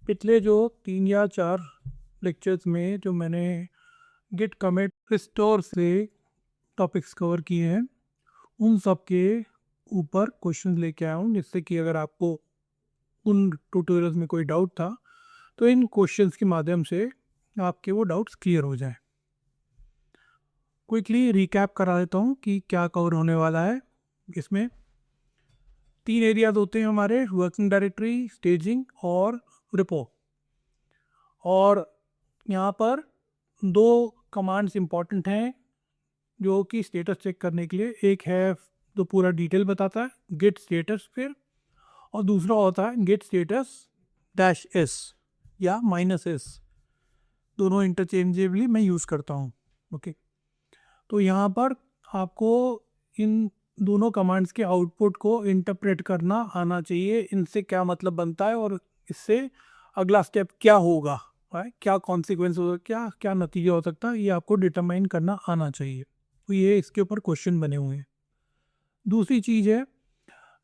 पिछले जो 3 या 4 लेक्चर्स में जो मैंने गिट कमिट रिस्टोर से टॉपिक्स कवर किए हैं, उन सब के ऊपर क्वेश्चन लेके आया हूँ, जिससे कि अगर आपको उन ट्यूटोरियल्स में कोई डाउट था तो इन क्वेश्चंस के माध्यम से आपके वो डाउट्स क्लियर हो जाएं। क्विकली रिकैप करा देता हूँ कि क्या कवर होने वाला है। इसमें 3 एरियाज होते हैं हमारे: वर्किंग डायरेक्टरी, स्टेजिंग और रिपो। और यहाँ पर 2 कमांड्स इंपॉर्टेंट हैं जो कि स्टेटस चेक करने के लिए। एक है जो पूरा डिटेल बताता है, गेट स्टेटस, फिर और दूसरा होता है गेट स्टेटस -s या -s। दोनों इंटरचेंजेबली मैं यूज़ करता हूँ। ओके, तो यहाँ पर आपको इन दोनों कमांड्स के आउटपुट को इंटरप्रेट करना आना चाहिए। इनसे क्या मतलब बनता है और इससे अगला स्टेप क्या होगा, क्या कॉन्सिक्वेंस होगा, क्या क्या नतीजा हो सकता है, ये आपको डिटरमाइन करना आना चाहिए। तो ये इसके ऊपर क्वेश्चन बने हुए हैं। दूसरी चीज़ है,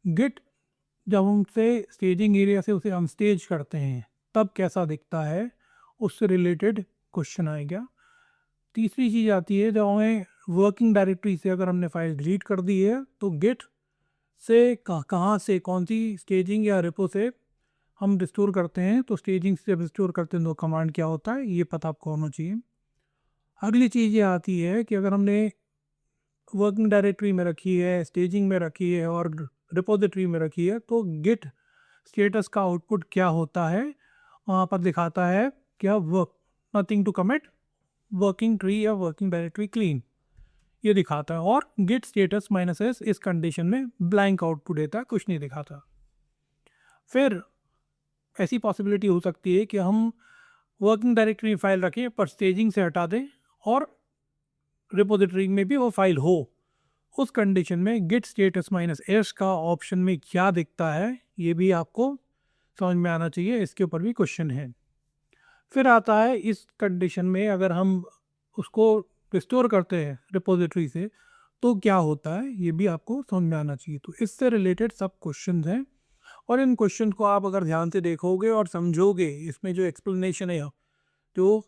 गिट जब हम उसे स्टेजिंग एरिया से उसे अनस्टेज करते हैं तब कैसा दिखता है, उससे रिलेटेड क्वेश्चन आएगा। तीसरी चीज़ आती है, जब हमें वर्किंग डायरेक्टरी से अगर हमने फाइल डिलीट कर दी है तो गिट से कहाँ से, कौन सी स्टेजिंग या रिपो से हम रिस्टोर करते हैं। तो स्टेजिंग से जब रिस्टोर करते हैं तो कमांड क्या होता है, ये पता आपको होना चाहिए। अगली चीज़ ये आती है कि अगर हमने वर्किंग डायरेक्टरी में रखी है, स्टेजिंग में रखी है और रिपोजिटरी में रखी है, तो गिट स्टेटस का आउटपुट क्या होता है। वहाँ पर दिखाता है क्या, work nothing to commit, working tree या वर्किंग डायरेक्टरी क्लीन, ये दिखाता है। और गिट स्टेटस -s इस कंडीशन में ब्लैंक आउटपुट देता है, कुछ नहीं दिखाता। फिर ऐसी पॉसिबिलिटी हो सकती है कि हम वर्किंग डायरेक्टरी में फाइल रखें पर स्टेजिंग से हटा दें और रिपोजिटरी में भी वो फाइल हो। उस कंडीशन में गिट स्टेटस -s का ऑप्शन में क्या दिखता है, ये भी आपको समझ में आना चाहिए। इसके ऊपर भी क्वेश्चन है। फिर आता है, इस कंडीशन में अगर हम उसको रिस्टोर करते हैं रिपोजिटरी से तो क्या होता है, ये भी आपको समझ में आना चाहिए। तो इससे रिलेटेड सब क्वेश्चन हैं और इन क्वेश्चन को आप अगर ध्यान से देखोगे और समझोगे, इसमें जो एक्सप्लेनेशन है, जो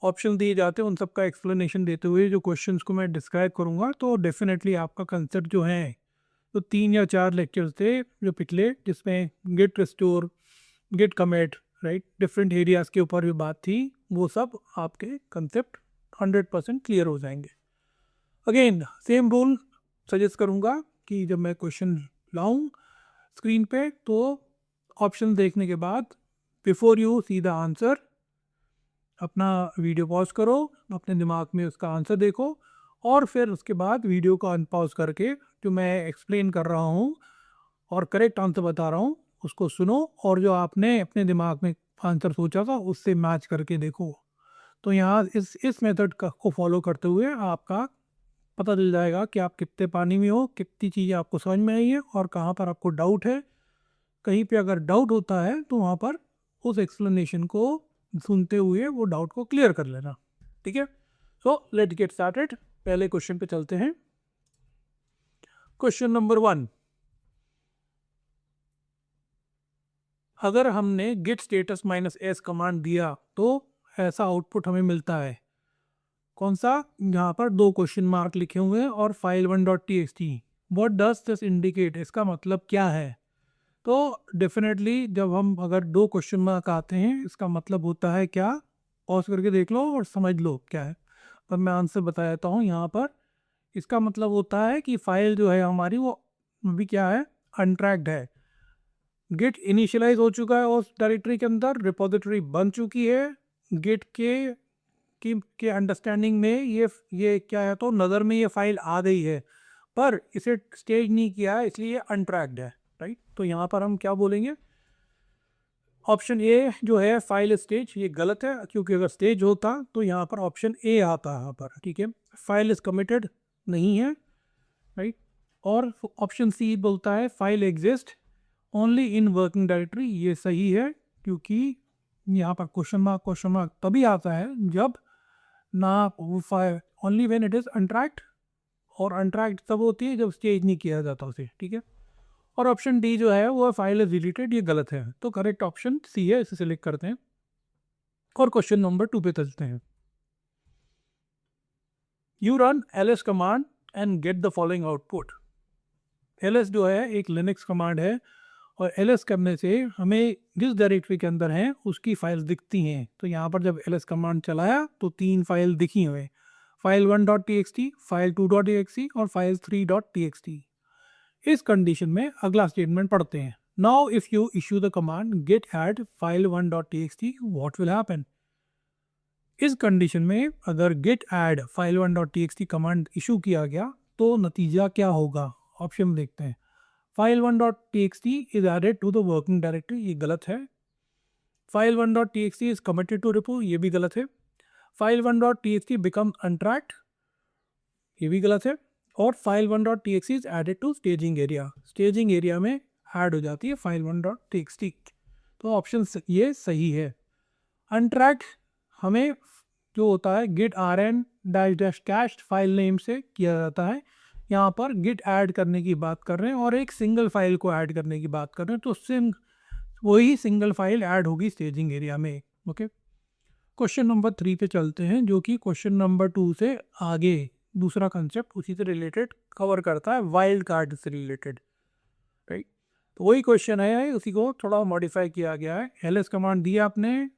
ऑप्शन दिए जाते हैं, उन सब का एक्सप्लेनेशन देते हुए जो क्वेश्चंस को मैं डिस्क्राइब करूँगा, तो डेफिनेटली आपका कंसेप्ट जो है, तो 3 या 4 लेक्चर्स थे जो पिछले, जिसमें git restore, git commit, right, different areas के ऊपर भी बात थी, वो सब आपके कंसेप्ट 100% क्लियर हो जाएंगे। अगेन सेम रूल सजेस्ट करूँगा कि जब मैं क्वेश्चन लाऊं स्क्रीन पे तो ऑप्शन देखने के बाद before you see the answer अपना वीडियो पॉज करो, अपने दिमाग में उसका आंसर देखो और फिर उसके बाद वीडियो को अनपॉज करके जो मैं एक्सप्लेन कर रहा हूँ और करेक्ट आंसर बता रहा हूँ उसको सुनो और जो आपने अपने दिमाग में आंसर सोचा था उससे मैच करके देखो। तो यहाँ इस मेथड को फॉलो करते हुए आपका पता चल जाएगा कि आप कितने पानी में हो, कितनी चीज़ें आपको समझ में आई है और कहाँ पर आपको डाउट है। कहीं पे अगर डाउट होता है तो वहाँ पर उस एक्सप्लेनेशन को सुनते हुए वो डाउट को क्लियर कर लेना। ठीक है, सो लेट्स गेट स्टार्टेड। पहले क्वेश्चन पे चलते हैं। क्वेश्चन नंबर 1, अगर हमने गिट स्टेटस -s कमांड दिया तो ऐसा आउटपुट हमें मिलता है। कौन सा, यहाँ पर 2 क्वेश्चन मार्क लिखे हुए हैं और file1.txt। What does this indicate, इसका मतलब क्या है। तो डेफिनेटली जब हम अगर 2 क्वेश्चन मार्क आते हैं, इसका मतलब होता है क्या, पॉज करके देख लो और समझ लो क्या है। पर मैं आंसर बता देता हूँ। यहाँ पर इसका मतलब होता है कि फाइल जो है हमारी वो भी क्या है, अनट्रैक्ड है। गिट इनिशियलाइज हो चुका है उस डायरेक्टरी के अंदर, रिपोजिटरी बन चुकी है। गिट के अंडरस्टैंडिंग में ये क्या है, तो नज़र में ये फाइल आ गई है पर इसे स्टेज नहीं किया है, इसलिए अनट्रैक्ड है, राइट। तो यहाँ पर हम क्या बोलेंगे, ऑप्शन ए जो है फाइल स्टेज, ये गलत है क्योंकि अगर स्टेज होता तो यहाँ पर ऑप्शन ए आता है यहाँ पर। ठीक है, फाइल इज कमिटेड नहीं है, राइट। और ऑप्शन सी बोलता है file exist only in working directory, ये सही है क्योंकि यहाँ पर क्वेश्चन मार्क तभी आता है जब ना ओनली व्हेन इट इज़ अनट्रैक्ड, और अनट्रैक्ड तब होती है जब स्टेज नहीं किया जाता उसे। ठीक है, और ऑप्शन डी जो है वो फाइल इज डिलीटेड, ये गलत है। तो करेक्ट ऑप्शन सी है, इसे सिलेक्ट करते हैं और क्वेश्चन नंबर 2 पे चलते हैं। You run ls command and get the following output. ls जो है एक लिनक्स कमांड है और ls करने से हमें जिस डायरेक्टरी के अंदर है उसकी फाइल्स दिखती हैं। तो यहाँ पर जब ls कमांड चलाया तो 3 फाइल दिखी हमें, फाइल 1.txt, फाइल 2.txt और फाइल 3.txt। इस कंडीशन में अगला स्टेटमेंट पढ़ते हैं। Now if you issue the command git add file 1.txt what will happen. इस कंडीशन में अगर git add file 1.txt command issue किया गया तो नतीजा क्या होगा, ऑप्शन देखते हैं। File 1.txt is added to the working directory, ये गलत है। File 1.txt is committed to repo, ये भी गलत है। फाइल 1.txt बिकम अनट्रैक्ड, ये भी गलत है। और file 1.txt is added to staging area, staging area में ऐड हो जाती है फाइल 1.txt। तो ऑप्शन ये सही है। अनट्रैक्ड हमें जो होता है git rn dash cache file name से किया जाता है। यहाँ पर गिट ऐड करने की बात कर रहे हैं और एक सिंगल फाइल को ऐड करने की बात कर रहे हैं, तो वही सिंगल फाइल ऐड होगी स्टेजिंग एरिया में। ओके, क्वेश्चन नंबर 3 पे चलते हैं, जो कि क्वेश्चन नंबर 2 से आगे दूसरा कंसेप्ट उसी से रिलेटेड कवर करता है, वाइल्ड कार्ड से रिलेटेड, राइट। तो वही क्वेश्चन है, उसी को थोड़ा मॉडिफाई किया गया है। ls कमांड दी आपने,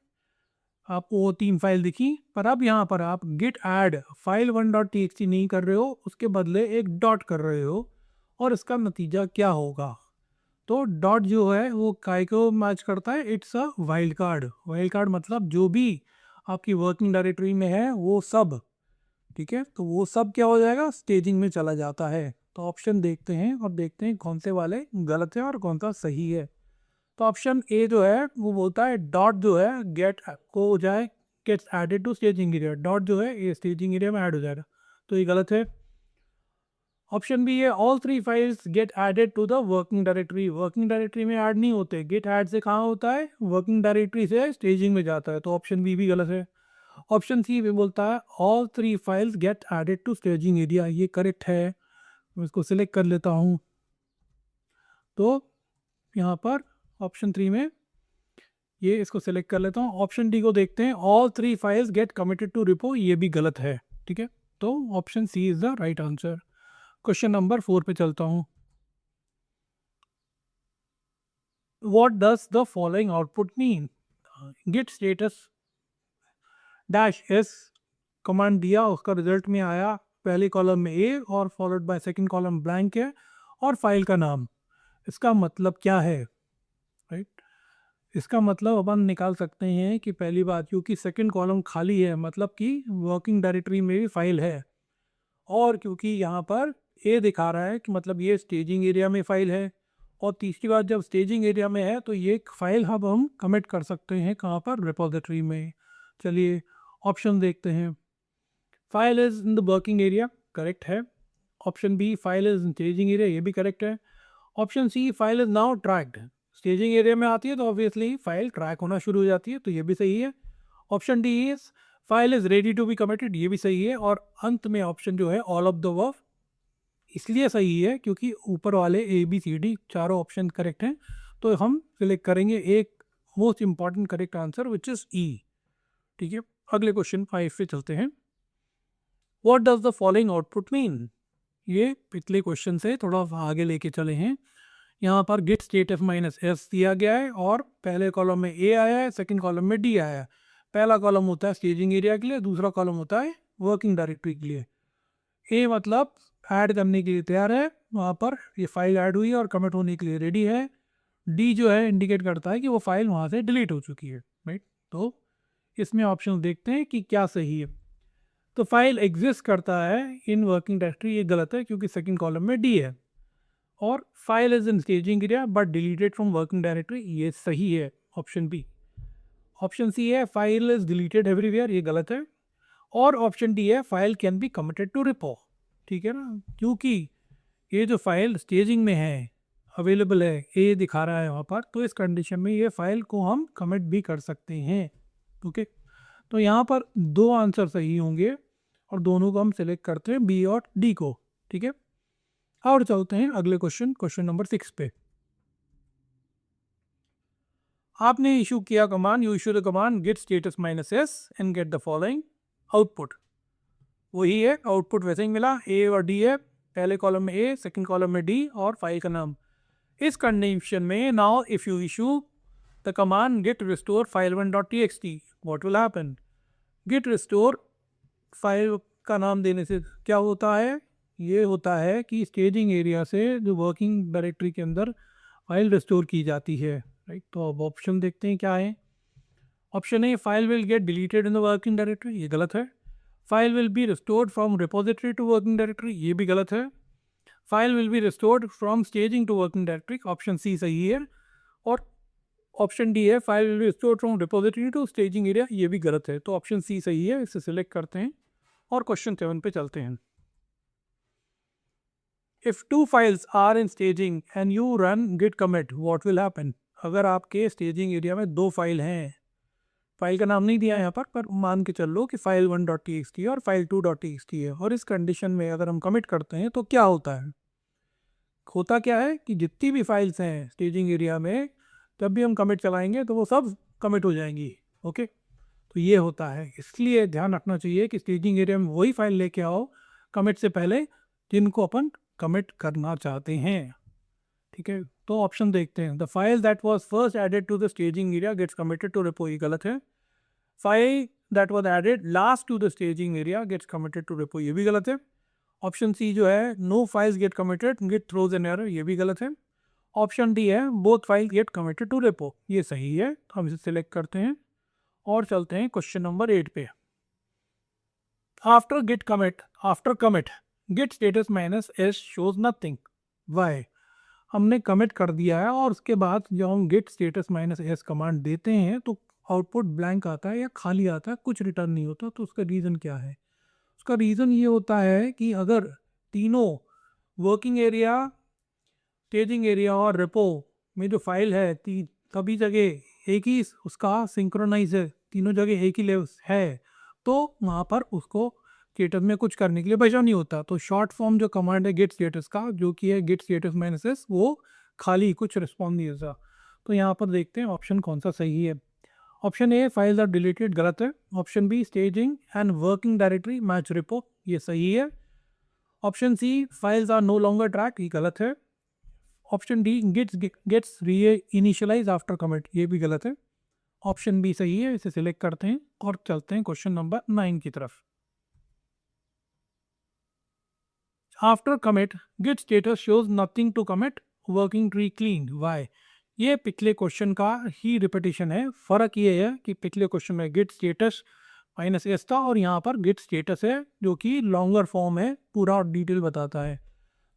आपको वो 3 फाइल दिखी, पर अब यहाँ पर आप गिट ऐड फाइल 1.txt नहीं कर रहे हो, उसके बदले एक डॉट कर रहे हो, और इसका नतीजा क्या होगा। तो डॉट जो है वो काय को मैच करता है, it's a wild card. Wild card मतलब जो भी आपकी वर्किंग डायरेक्टरी में है वो सब, ठीक है। तो वो सब क्या हो जाएगा, स्टेजिंग में चला जाता है। तो ऑप्शन देखते हैं और देखते हैं कौन से वाले गलत है और कौन सा सही है। तो ऑप्शन ए जो है वो बोलता है डॉट जो है गेट को हो जाए gets added to staging area, dot जो है ये स्टेजिंग एरिया में ऐड हो जाएगा, तो ये गलत है। ऑप्शन बी है all 3 files get added to the working directory, working directory में ऐड नहीं होते, गेट ऐड से कहाँ होता है, वर्किंग डायरेक्टरी से स्टेजिंग में जाता है, तो ऑप्शन बी भी गलत है। ऑप्शन सी भी बोलता है all 3 files get added to staging area, ये करेक्ट है। मैं इसको सिलेक्ट कर लेता हूँ। तो यहाँ पर ऑप्शन 3 में ये इसको सिलेक्ट कर लेता हूँ। ऑप्शन डी को देखते हैं, all 3 files get committed to repo, ये भी गलत है, ठीक है। तो option C is the right answer. Question number 4 पे चलता हूँ। What does the following output mean. Git status dash S command दिया, उसका रिजल्ट में आया पहले कॉलम में ए और followed by second column blank है और फाइल का नाम। इसका मतलब क्या है, राइट। इसका मतलब अपन निकाल सकते हैं कि पहली बात क्योंकि सेकंड कॉलम खाली है, मतलब कि वर्किंग डायरेक्टरी में भी फाइल है, और क्योंकि यहाँ पर ए दिखा रहा है कि मतलब ये स्टेजिंग एरिया में फाइल है, और तीसरी बात जब स्टेजिंग एरिया में है तो ये फाइल हम कमिट कर सकते हैं कहाँ पर, रिपोजिटरी में। चलिए ऑप्शन देखते हैं। File is in the working area, correct है। Option B file is in staging area, ये भी करेक्ट है। Option C file is now tracked, staging area में आती है तो ऑब्वियसली फाइल ट्रैक होना शुरू हो जाती है, तो ये भी सही है। Option D is file is ready to be committed, ये भी सही है। और अंत में ऑप्शन जो है ऑल ऑफ द अबव, इसलिए सही है क्योंकि ऊपर वाले ए बी सी डी चारों ऑप्शन करेक्ट हैं, तो हम सिलेक्ट करेंगे एक most important correct answer which is E, ठीक है। अगले क्वेश्चन 5 पे चलते हैं। What does the following output mean. ये पिछले क्वेश्चन से थोड़ा आगे लेके चले हैं। यहाँ पर git status F minus S दिया गया है और पहले कॉलम में ए आया है, सेकंड कॉलम में डी आया है। पहला कॉलम होता है स्टेजिंग एरिया के लिए, दूसरा कॉलम होता है वर्किंग डायरेक्टरी के लिए। ए मतलब ऐड करने के लिए तैयार है, वहाँ पर ये फाइल ऐड हुई है और कमिट होने के लिए रेडी है। डी जो है इंडिकेट करता है कि वो फाइल वहाँ से डिलीट हो चुकी है, राइट। तो इसमें ऑप्शन देखते हैं कि क्या सही है। तो फाइल एग्जिस्ट करता है इन वर्किंग डायरेक्टरी, ये गलत है क्योंकि सेकंड कॉलम में डी है। और file is in staging area but deleted from working directory, ये सही है, ऑप्शन बी। ऑप्शन सी है फाइल इज डिलीटेड एवरीवेयर, ये गलत है। और ऑप्शन डी है file can be committed to repo, ठीक है ना, क्योंकि ये जो फाइल स्टेजिंग में है, अवेलेबल है, ए दिखा रहा है वहाँ पर, तो इस कंडीशन में ये फाइल को हम कमिट भी कर सकते हैं, ओके। तो यहाँ पर 2 आंसर सही होंगे और दोनों को हम सिलेक्ट करते हैं, बी और डी को, ठीक है। और चलते हैं अगले क्वेश्चन, क्वेश्चन नंबर 6 पे। आपने इशू किया command, you issue the command git status minus S and get the following output. वही है, आउटपुट वैसे ही मिला, ए और डी है, पहले कॉलम में ए, सेकंड कॉलम में डी और फाइल का नाम। इस कंडीशन में now if you issue the command git restore file1.txt, what will happen? Git restore file का नाम देने से क्या होता है? ये होता है कि स्टेजिंग एरिया से जो वर्किंग डायरेक्टरी के अंदर फाइल रिस्टोर की जाती है, राइट। तो अब ऑप्शन देखते हैं क्या है। Option A, file will get deleted in the working directory, ये गलत है। File will be restored from repository to working directory, ये भी गलत है। File will be restored from staging to working directory, option C सही है। और ऑप्शन डी है, file will be restored from repository to staging area, ये भी गलत है। तो ऑप्शन सी सही है, इसे सिलेक्ट करते हैं और क्वेश्चन 7 पे चलते हैं। If two files are in staging and you run git commit, what will happen? अगर आपके स्टेजिंग एरिया में दो फाइल हैं, फाइल का नाम नहीं दिया है यहाँ पर मान के चल लो कि फाइल 1.txt और फाइल 2.txt है, और इस कंडीशन में अगर हम कमिट करते हैं तो क्या होता है? होता क्या है कि जितनी भी फाइल्स हैं स्टेजिंग एरिया में, जब भी हम कमिट चलाएंगे तो वो सब कमिट हो जाएंगी। ओके, तो ये होता है। इसलिए ध्यान रखना चाहिए कि स्टेजिंग एरिया में वही फाइल लेके आओ कमिट से पहले जिनको अपन कमिट करना चाहते हैं, ठीक है। तो ऑप्शन देखते हैं। The file that was first added to the staging area gets committed to repo, ये गलत है। File that was added last to the staging area gets committed to repo, ये भी गलत है। ऑप्शन सी जो है, no files get committed git throws an error, ये भी गलत है। ऑप्शन डी है, both file get committed to repo, ये सही है। तो हम इसे सिलेक्ट करते हैं और चलते हैं क्वेश्चन नंबर 8 पे। After commit git status minus s shows nothing, why? हमने कमिट कर दिया है और उसके बाद जब हम git status minus s command देते हैं तो आउटपुट ब्लैंक आता है या खाली आता है, कुछ रिटर्न नहीं होता। तो उसका रीज़न क्या है? उसका रीज़न ये होता है कि अगर तीनों वर्किंग एरिया, स्टेजिंग एरिया और रेपो में जो फाइल है सभी जगह एक ही उसका सिंक्रोनाइज है, तीनों जगह एक ही लेवल है, तो वहाँ पर उसको स्टेटस में कुछ करने के लिए बचा नहीं होता। तो शॉर्ट फॉर्म जो कमांड है गेट स्टेटस का, जो कि है गेट स्टेटस माइनस एस, वो खाली कुछ रिस्पॉन्स नहीं देता। तो यहाँ पर देखते हैं ऑप्शन कौन सा सही है। Option A, files are deleted, गलत है। Option B, staging and working directory match repo, ये सही है। Option C, files are no longer track, ये गलत है। Option D, gets reinitialise after commit, ये भी गलत है। ऑप्शन बी सही है, इसे सिलेक्ट करते हैं और चलते हैं क्वेश्चन नंबर 9 की तरफ। After commit git status shows nothing to commit, working tree clean, why? ये पिछले क्वेश्चन का ही रिपीटिशन है। फर्क ये है कि पिछले क्वेश्चन में गेट स्टेटस माइनस एस था और यहाँ पर गेट स्टेटस है जो कि लॉन्गर फॉर्म है, पूरा डिटेल बताता है।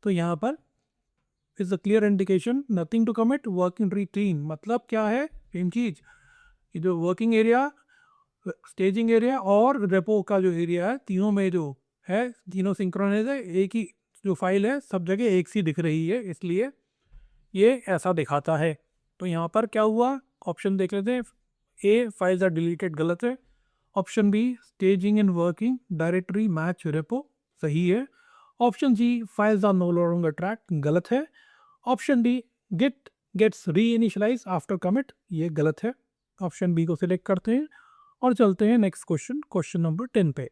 तो यहाँ पर is a clear indication, nothing to commit, working tree clean, मतलब क्या है? सेम चीज, ये जो वर्किंग एरिया, स्टेजिंग एरिया और रेपो का जो एरिया है, तीनों में जो है, तीनों सिंक्रोनाइज है, एक ही जो फाइल है सब जगह एक सी दिख रही है, इसलिए ये ऐसा दिखाता है। तो यहाँ पर क्या हुआ, ऑप्शन देख लेते हैं। ए, फाइल्स आर डिलीटेड, गलत है। Option B, staging and working directory match repo, सही है। Option C, files are no longer track, गलत है। Option D, gets re initialize after commit, ये गलत है। ऑप्शन बी को सिलेक्ट करते हैं और चलते हैं नेक्स्ट क्वेश्चन नंबर 10 पे।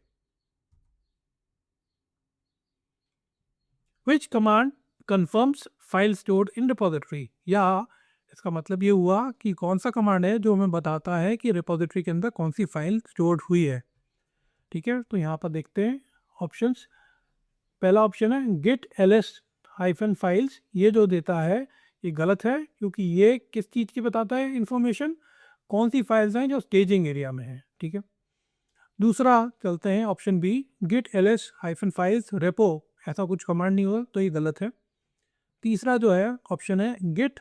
विच command confirms file stored in repository, या इसका मतलब ये हुआ कि कौन सा कमांड है जो हमें बताता है कि रिपोजिटरी के अंदर कौन सी फाइल स्टोर्ड हुई है, ठीक है। तो यहाँ पर देखते हैं ऑप्शंस। पहला ऑप्शन है गेट ls-files, ये जो देता है ये गलत है, क्योंकि ये किस चीज़ की बताता है इन्फॉर्मेशन, कौन सी फाइल्स हैं जो स्टेजिंग एरिया में है, ठीक है। दूसरा चलते हैं option B, gate ls-files repo, ऐसा कुछ कमांड नहीं होगा, तो ये गलत है। तीसरा जो है ऑप्शन है get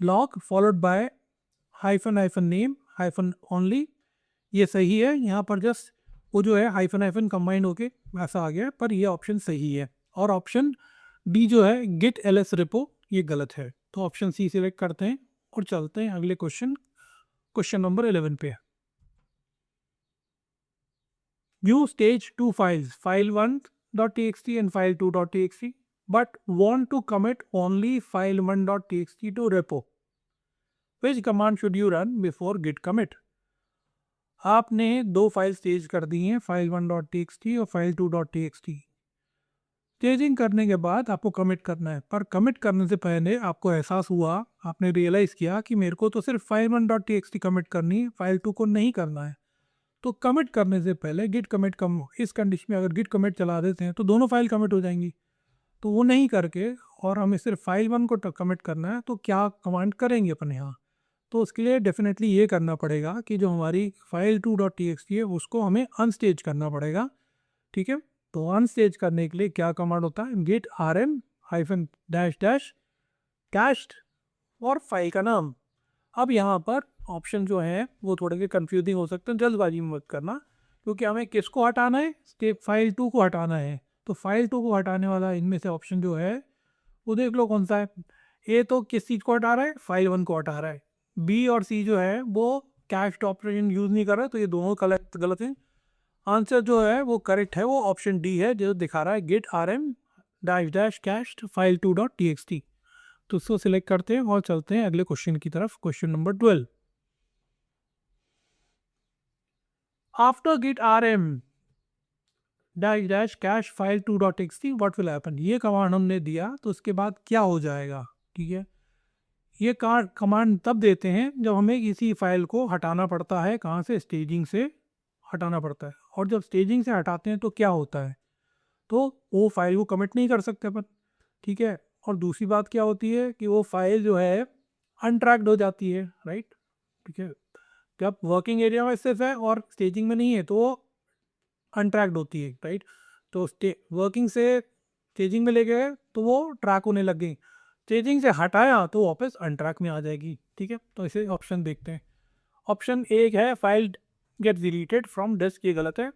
log followed by -name -only, ये सही है। यहाँ पर जस्ट वो जो है हाइफन कंबाइंड होके वैसा आ गया, पर ये ऑप्शन सही है। और ऑप्शन डी जो है गेट ls रेपो, ये गलत है। तो ऑप्शन सी सिलेक्ट करते हैं और चलते हैं अगले क्वेश्चन नंबर 11 पे। View stage two files, file 1.txt and file 2.txt, but want to commit only file 1.txt to repo. Which command should you run before git commit. आपने दो फाइल स्टेज कर दी हैं, फाइल 1.txt और file 2.txt। Staging करने के बाद आपको commit करना है, पर कमिट करने से पहले आपको एहसास हुआ, आपने रियलाइज़ किया कि मेरे को तो सिर्फ फाइल 1.txt कमिट करनी है, फाइल 2 को नहीं करना है। तो कमिट करने से पहले गिट कमिट कम, इस कंडीशन में अगर गिट कमिट चला देते हैं तो दोनों फाइल कमिट हो जाएंगी। तो वो नहीं करके और हमें सिर्फ फाइल 1 को कमिट करना है, तो क्या कमांड करेंगे अपन यहाँ? तो उसके लिए डेफिनेटली ये करना पड़ेगा कि जो हमारी फाइल 2.txt है उसको हमें अनस्टेज करना पड़ेगा। ठीक है, तो अनस्टेज करने के लिए क्या कमांड होता है? Git rm hyphen dash dash cached और फाइल का नाम। अब यहाँ पर ऑप्शन जो है वो थोड़े से कंफ्यूजिंग हो सकते हैं, जल्दबाजी में मत करना, क्योंकि हमें किसको हटाना है? फाइल 2 को हटाना है। तो फाइल 2 को हटाने वाला इनमें से ऑप्शन जो है वो देख लो कौन सा है। ए तो किस चीज़ को हटा रहा है? फाइल 1 को हटा रहा है। बी और सी जो है वो कैश्ड ऑपरेशन यूज़ नहीं कर रहा है, तो ये दोनों गलत हैं। आंसर जो है वो करेक्ट है, वो ऑप्शन डी है जो दिखा रहा है git rm dash dash cached file 2.txt। तो उसको सिलेक्ट करते हैं और चलते हैं अगले क्वेश्चन की तरफ। Question number 12। After git rm dash dash cache file 2.txt what will happen. ये कमांड हमने दिया तो उसके बाद क्या हो जाएगा? ठीक है, ये कमांड तब देते हैं जब हमें किसी फाइल को हटाना पड़ता है। कहाँ से? स्टेजिंग से हटाना पड़ता है। और जब स्टेजिंग से हटाते हैं तो क्या होता है? तो वो फाइल को कमिट नहीं कर सकते अपन। ठीक है, और दूसरी बात क्या होती है कि वो फाइल जो है अनट्रैक्ड हो जाती है, राइट। ठीक है, जब वर्किंग एरिया में सिर्फ है और स्टेजिंग में नहीं है तो वो अनट्रैक्ड होती है, राइट। तो वर्किंग से स्टेजिंग में ले गए तो वो ट्रैक होने लग गई, स्टेजिंग से हटाया तो वापस अनट्रैक में आ जाएगी। ठीक है, तो इसे ऑप्शन देखते हैं। ऑप्शन एक है file get deleted from disk, ये गलत है।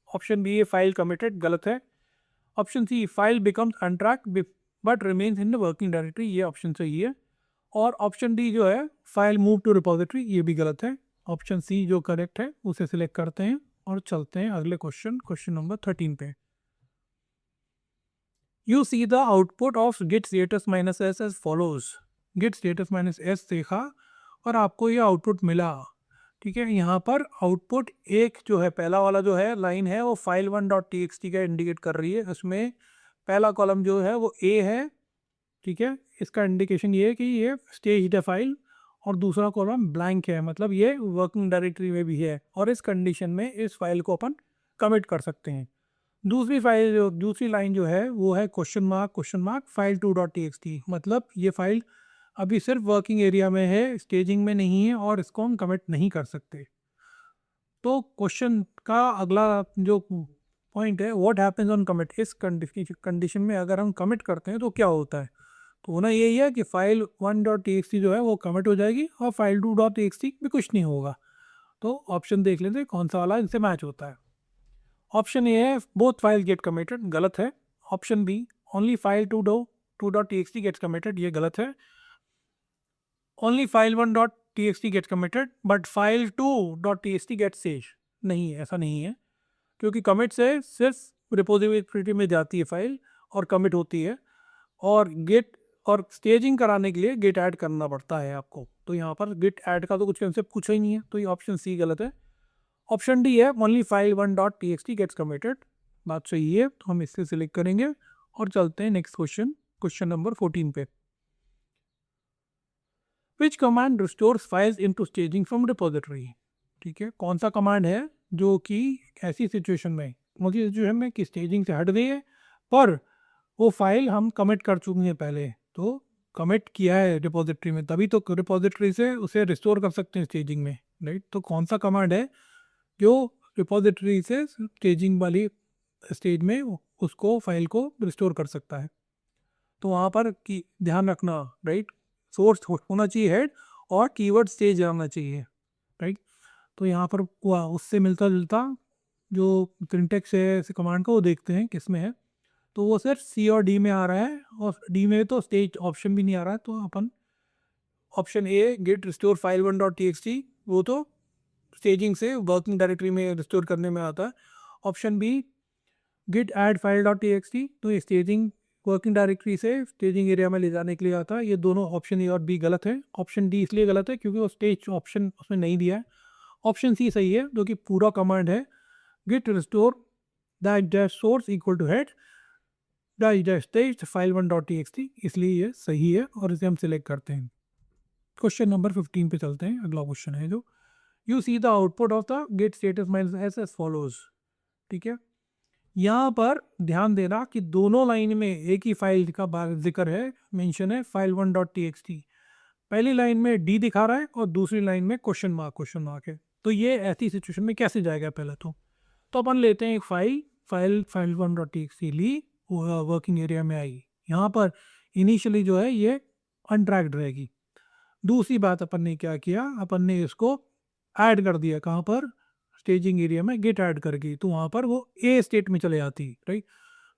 ऑप्शन बी है फाइल कमिटेड, गलत है। Option C file becomes untracked but remains in the working directory, ये ऑप्शन सही है। और ऑप्शन डी जो है फाइल मूव टू रिपोजिटरी, ये भी गलत है। ऑप्शन सी जो करेक्ट है उसे सिलेक्ट करते हैं और चलते हैं अगले क्वेश्चन नंबर 13 पे। You see the output of git status minus s as follows. Git status minus s देखा और आपको ये आउटपुट मिला। ठीक है, यहाँ पर आउटपुट एक जो है पहला वाला जो है लाइन है वो फाइल 1.txt का इंडिकेट कर रही है। उसमें पहला कॉलम जो है वो ए है। ठीक है, इसका इंडिकेशन ये है कि ये स्टेज है फाइल, और दूसरा कॉलम ब्लैंक है, मतलब ये वर्किंग डायरेक्टरी में भी है और इस कंडीशन में इस फाइल को अपन कमिट कर सकते हैं। दूसरी लाइन जो है वो है क्वेश्चन मार्क फाइल 2.txt, मतलब ये फाइल अभी सिर्फ वर्किंग एरिया में है, स्टेजिंग में नहीं है और इसको हम कमिट नहीं कर सकते। तो क्वेश्चन का अगला जो पॉइंट है व्हाट हैपेंस ऑन कमिट, इस कंडीशन में अगर हम कमिट करते हैं तो क्या होता है? तो होना यही है कि फाइल 1.txt जो है वो कमिट हो जाएगी और फाइल 2.txt भी कुछ नहीं होगा। तो ऑप्शन देख लेते हैं कौन सा वाला इनसे मैच होता है। ऑप्शन ए है बोथ फाइल गेट कमिटेड, गलत है। Option B only file 2.txt gets committed, ये गलत है। Only file 1.txt gets committed but file 2.txt gets सेज, नहीं ऐसा नहीं है, क्योंकि कमिट से सिर्फ रिपोजिटरी में जाती है फाइल और कमिट होती है, और गेट और स्टेजिंग कराने के लिए गेट ऐड करना पड़ता है आपको। तो यहाँ पर गेट ऐड का तो कुछ कंसेप्ट कुछ ही नहीं है, तो ये ऑप्शन सी गलत है। ऑप्शन डी है only file 1.txt gets committed, बात सही है, तो हम इससे सिलेक्ट करेंगे और चलते हैं नेक्स्ट क्वेश्चन नंबर 14 पे। विच command restores files into staging from repository. ठीक है, कौन सा कमांड है जो कि ऐसी सिचुएशन में कि स्टेजिंग से हट गई है पर वो फाइल हम कमिट कर चुके हैं पहले, तो कमिट किया है रिपोजिटरी में, तभी तो रिपोजिटरी से उसे रिस्टोर कर सकते हैं स्टेजिंग में, राइट। तो कौन सा कमांड है जो रिपोजिटरी से स्टेजिंग वाली स्टेज में उसको फाइल को रिस्टोर कर सकता है? तो वहाँ पर की ध्यान रखना, राइट, सोर्स होना चाहिए हेड और कीवर्ड स्टेज रहना चाहिए, राइट। तो यहाँ पर उससे मिलता जुलता जो सिंटेक्स है इस कमांड का वो देखते हैं किस में है। तो वो सिर्फ सी और डी में आ रहा है, और डी में तो स्टेज ऑप्शन भी नहीं आ रहा है, तो अपन option A git restore file 1.txt वो तो स्टेजिंग से वर्किंग डायरेक्टरी में रिस्टोर करने में आता है। Option B git add file .txt तो ये स्टेजिंग वर्किंग डायरेक्टरी से स्टेजिंग एरिया में ले जाने के लिए आता है। ये दोनों ऑप्शन ए और बी गलत है। ऑप्शन डी इसलिए गलत है क्योंकि वो स्टेज ऑप्शन उसमें नहीं दिया है। ऑप्शन सी सही है, जो कि पूरा कमांड है git restore dash dash source equal to head dash dash stage file1.txt, इसलिए ये सही है और इसे हम सिलेक्ट करते हैं। क्वेश्चन नंबर 15 पे चलते हैं। अगला क्वेश्चन है जो you see the output of the git status minus s as follows. ठीक है, यहाँ पर ध्यान देना कि दोनों लाइन में एक ही फाइल का जिक्र है, मेंशन है file1.txt। पहली लाइन में डी दिखा रहा है और दूसरी लाइन में क्वेश्चन मार्क है। तो ये ऐसी सिचुएशन में कैसे जाएगा? पहले तो अपन लेते हैं एक फाइल file1.txt ली, वर्किंग एरिया में आई। यहाँ पर इनिशियली जो है ये अनट्रैक्ड रहेगी। दूसरी बात अपन ने क्या किया, अपन ने इसको ऐड कर दिया। कहाँ पर? स्टेजिंग एरिया में गेट ऐड करके, तो वहाँ पर वो ए स्टेट में चले जाती, राइट।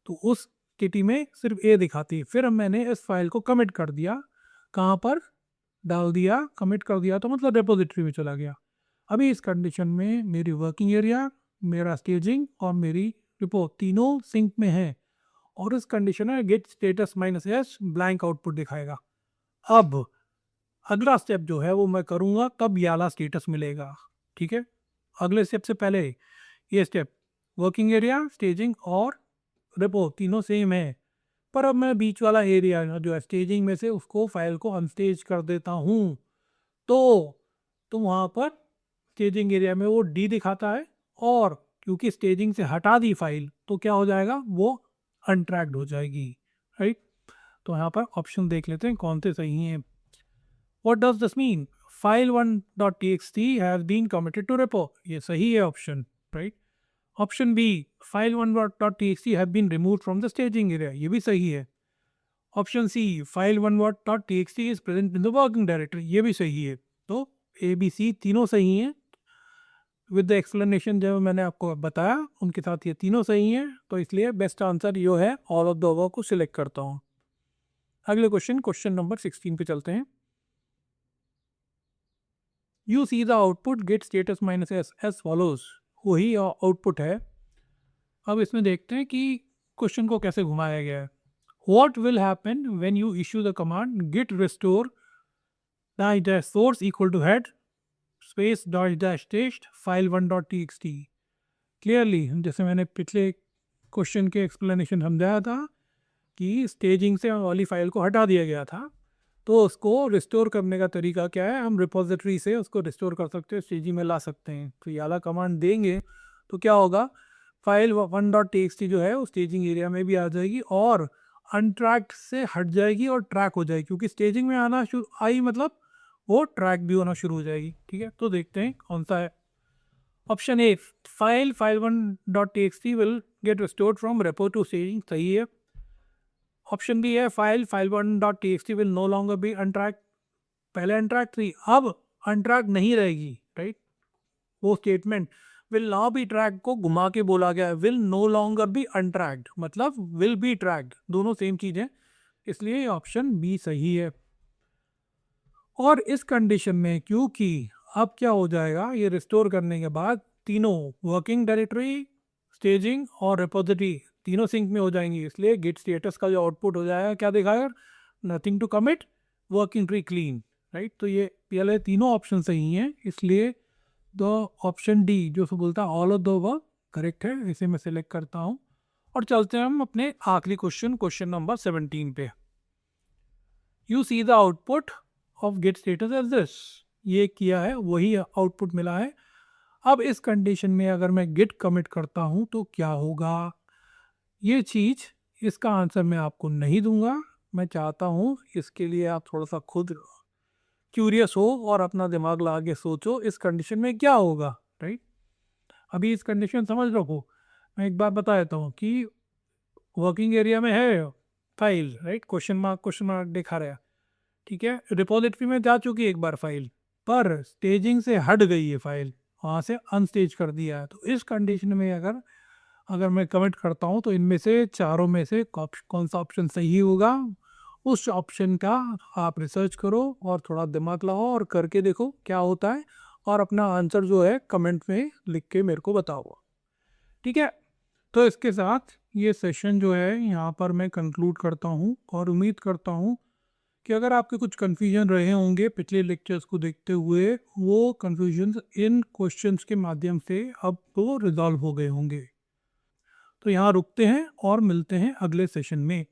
तो उस स्थिति में सिर्फ ए दिखाती। फिर मैंने इस फाइल को कमिट कर दिया, कहाँ पर डाल दिया? कमिट कर दिया, तो मतलब रेपोजिटरी में चला गया। अभी इस कंडीशन में मेरी वर्किंग एरिया, मेरा स्टेजिंग और मेरी रिपोर्ट तीनों सिंक में है, और इस कंडीशन में git status minus s blank output दिखाएगा। अब अगला स्टेप जो है वो मैं करूँगा तब ये वाला स्टेटस मिलेगा। ठीक है, अगले स्टेप से पहले ये स्टेप वर्किंग एरिया, स्टेजिंग और रिपोर्ट तीनों सेम है, पर अब मैं बीच वाला एरिया जो है स्टेजिंग में से उसको फाइल को अनस्टेज कर देता हूँ। तो वहाँ पर स्टेजिंग एरिया में वो डी दिखाता है, और क्योंकि स्टेजिंग से हटा दी फाइल तो क्या हो जाएगा? वो अनट्रैक्ड हो जाएगी, राइट। तो यहाँ पर ऑप्शन देख लेते हैं कौन से सही हैं। What does this mean? file1.txt has been committed to repo. ये सही है option, right. Option B file1.txt have been removed from the staging area, ये भी सही है। Option C file1.txt is present in the working directory, ये भी सही है। तो ए बी सी तीनों सही हैं विद द एक्सप्लेनेशन जो मैंने आपको बताया उनके साथ, ये तीनों सही हैं। तो इसलिए बेस्ट आंसर यो है, ऑल ऑफ द अबव को सिलेक्ट करता हूँ। अगले क्वेश्चन नंबर 16 पे चलते हैं। You see the output git status minus s as follows, वही आउटपुट है। अब इसमें देखते हैं कि क्वेश्चन को कैसे घुमाया गया है। What will happen when you issue the command git restore dash dash source equal to head space dash dash text file1.txt? Clearly जैसे मैंने पिछले क्वेश्चन के एक्सप्लेनेशन समझाया था कि स्टेजिंग से वाली फाइल को हटा दिया गया था, तो उसको रिस्टोर करने का तरीका क्या है? हम रिपोजिटरी से उसको रिस्टोर कर सकते हैं, स्टेजिंग में ला सकते हैं। तो ये वाला कमांड देंगे तो क्या होगा? file1.txt जो है वो स्टेजिंग एरिया में भी आ जाएगी और अनट्रैक्ड से हट जाएगी और ट्रैक हो जाएगी, क्योंकि स्टेजिंग में आना आई मतलब वो ट्रैक भी होना शुरू हो जाएगी। ठीक है, तो देखते हैं कौन सा है। Option A file1.txt will get restored from repo to staging, सही है। ऑप्शन बी है file1.txt will no longer be untracked, पहले अनट्रैक्ड थी अब अनट्रैक्ड नहीं रहेगी, राइट। वो statement will now be tracked को घुमा के बोला गया है, will no longer be untracked मतलब विल बी ट्रैक्ड, दोनों सेम चीज है, इसलिए ऑप्शन बी सही है। और इस कंडीशन में क्योंकि अब क्या हो जाएगा, ये रिस्टोर करने के बाद तीनों वर्किंग डायरेक्टरी, स्टेजिंग और रिपोजिटरी तीनों सिंक में हो जाएंगी, इसलिए गिट स्टेटस का जो आउटपुट हो जाएगा क्या दिखाएगा? Nothing to commit, working tree clean, right. तो ये पहले तीनों ऑप्शन सही हैं, इसलिए द ऑप्शन डी जो बोलता है all of the above correct है, इसे मैं सिलेक्ट करता हूँ। और चलते हैं हम अपने आखिरी क्वेश्चन नंबर 17 पे। You see the output of git status as this, ये किया है वही आउटपुट मिला है। अब इस कंडीशन में अगर मैं गिट कमिट करता हूँ तो क्या होगा? ये चीज़, इसका आंसर मैं आपको नहीं दूंगा। मैं चाहता हूँ इसके लिए आप थोड़ा सा खुद क्यूरियस हो और अपना दिमाग लगा के सोचो इस कंडीशन में क्या होगा, राइट। अभी इस कंडीशन समझ रखो, मैं एक बात बता देता हूँ कि वर्किंग एरिया में है फाइल, राइट, क्वेश्चन मार्क दिखा रहा है, ठीक है। रिपोजिटरी में जा चुकी है एक बार फाइल, पर स्टेजिंग से हट गई है फाइल, वहाँ से अनस्टेज कर दिया है। तो इस कंडीशन में अगर मैं कमिट करता हूँ तो इनमें से चारों में से कौन सा ऑप्शन सही होगा, उस ऑप्शन का आप रिसर्च करो और थोड़ा दिमाग लगाओ और करके देखो क्या होता है, और अपना आंसर जो है कमेंट में लिख के मेरे को बताओ, ठीक है। तो इसके साथ ये सेशन जो है यहाँ पर मैं कंक्लूड करता हूँ और उम्मीद करता हूँ कि अगर आपके कुछ कन्फ्यूजन रहे होंगे पिछले लेक्चर्स को देखते हुए, वो कन्फ्यूजन्स इन क्वेश्चंस के माध्यम से अब तो रिजॉल्व हो गए होंगे। तो यहाँ रुकते हैं और मिलते हैं अगले सेशन में।